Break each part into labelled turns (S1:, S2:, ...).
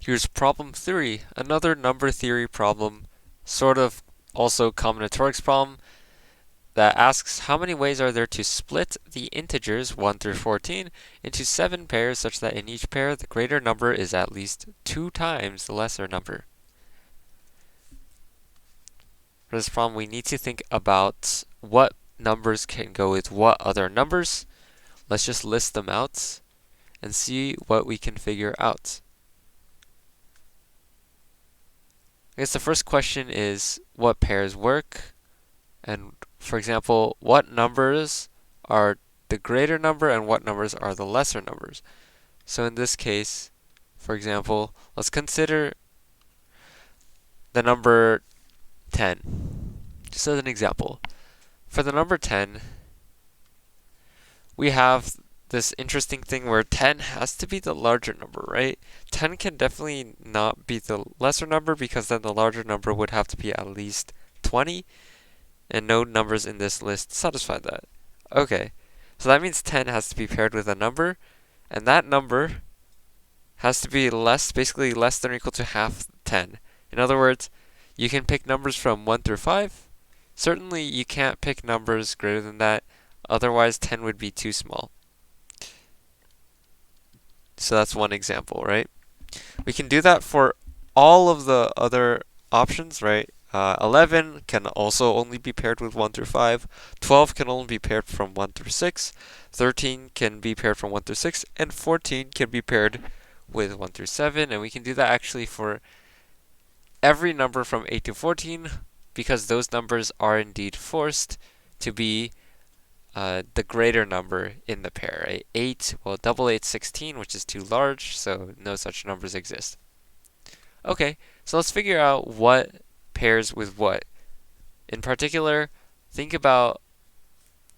S1: Here's problem 3, another number theory problem, sort of also combinatorics problem, that asks how many ways are there to split the integers 1 through 14 into 7 pairs such that in each pair the greater number is at least 2 times the lesser number. For this problem, we need to think about what numbers can go with what other numbers. Let's just list them out and see what we can figure out. I guess the first question is what pairs work, and for example, what numbers are the greater number and what numbers are the lesser numbers. So in this case, for example, let's consider the number 10. Just as an example. For the number 10, we have this interesting thing where 10 has to be the larger number, right? 10 can definitely not be the lesser number because then the larger number would have to be at least 20, and no numbers in this list satisfy that. Okay, so that means 10 has to be paired with a number, and that number has to be basically less than or equal to half 10. In other words, you can pick numbers from 1 through 5. Certainly, you can't pick numbers greater than that, otherwise 10 would be too small. So that's one example, right? We can do that for all of the other options, right? 11 can also only be paired with 1 through 5. 12 can only be paired from 1 through 6. 13 can be paired from 1 through 6. And 14 can be paired with 1 through 7. And we can do that actually for every number from 8 to 14 because those numbers are indeed forced to be the greater number in the pair, right? 8, well, double 8 is 16, which is too large, so no such numbers exist. Okay, so let's figure out what pairs with what. In particular, think about,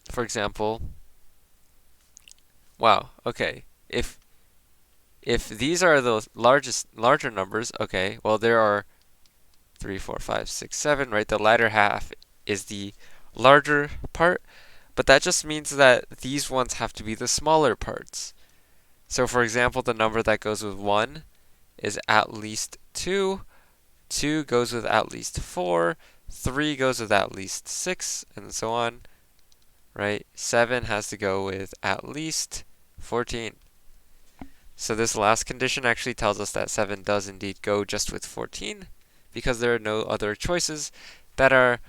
S1: for example, wow, okay, if these are the larger numbers, okay, well, there are 3, 4, 5, 6, 7, right? The latter half is the larger part, but that just means that these ones have to be the smaller parts. So for example, the number that goes with 1 is at least 2, 2 goes with at least 4, 3 goes with at least 6, and so on, right? 7 has to go with at least 14. So this last condition actually tells us that 7 does indeed go just with 14 because there are no other choices that are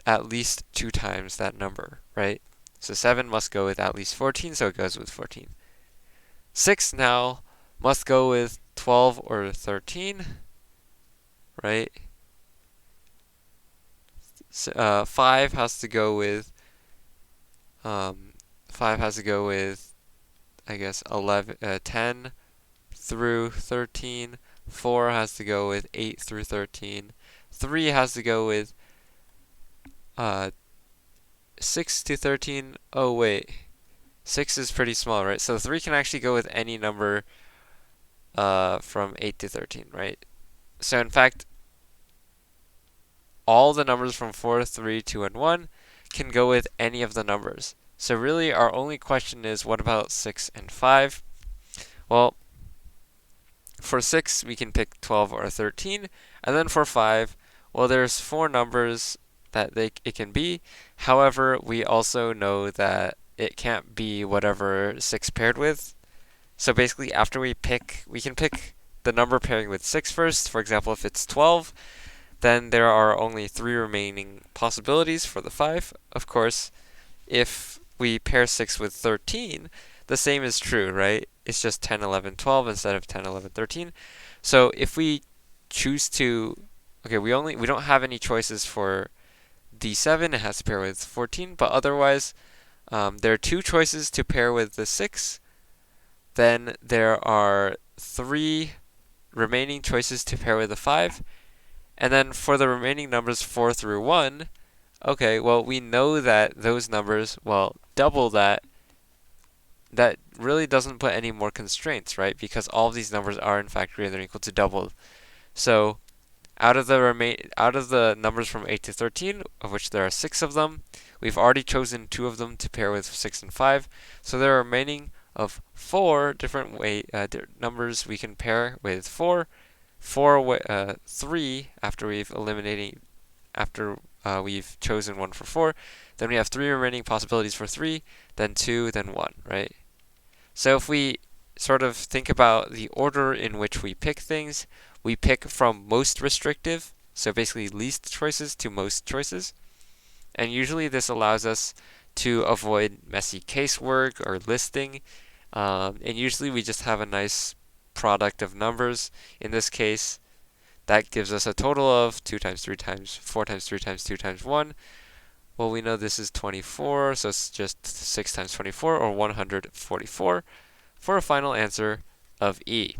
S1: at least 2 times that number, right? So 7 must go with at least 14, so it goes with 14. 6 now must go with 12 or 13, right? 5 has to go with 5 has to go with, I guess, 10 through 13. 4 has to go with 8 through 13. 3 has to go with 6 to 13. Oh, wait. 6 is pretty small, right? So 3 can actually go with any number from 8 to 13, right? So in fact, all the numbers from 4, 3, 2, and 1 can go with any of the numbers. So really, our only question is, what about 6 and 5? Well, for 6, we can pick 12 or 13. And then for 5, well, there's 4 numbers that it can be. However, we also know that it can't be whatever 6 paired with. So basically, after we can pick the number pairing with 6 first. For example, if it's 12, then there are only 3 remaining possibilities for the 5. Of course, if we pair 6 with 13, the same is true, right? It's just 10, 11, 12 instead of 10, 11, 13. So if we choose to, okay, we don't have any choices for D7, it has to pair with 14, but otherwise, there are 2 choices to pair with the 6. Then there are 3 remaining choices to pair with the 5. And then for the remaining numbers 4 through 1, okay, well, we know that those numbers, well, double that. That really doesn't put any more constraints, right? Because all of these numbers are in fact greater than or equal to double. So out of the numbers from 8 to 13, of which there are 6 of them, we've already chosen 2 of them to pair with 6 and 5. So there are remaining of 4 different numbers we can pair with 4. 3 after we've chosen one for 4. Then we have 3 remaining possibilities for 3, then 2, then 1, right? So if we sort of think about the order in which we pick things, we pick from most restrictive, so basically least choices to most choices. And usually this allows us to avoid messy casework or listing. And usually we just have a nice product of numbers. In this case, that gives us a total of 2 times 3 times 4 times 3 times 2 times 1. Well, we know this is 24, so it's just 6 times 24, or 144, for a final answer of E.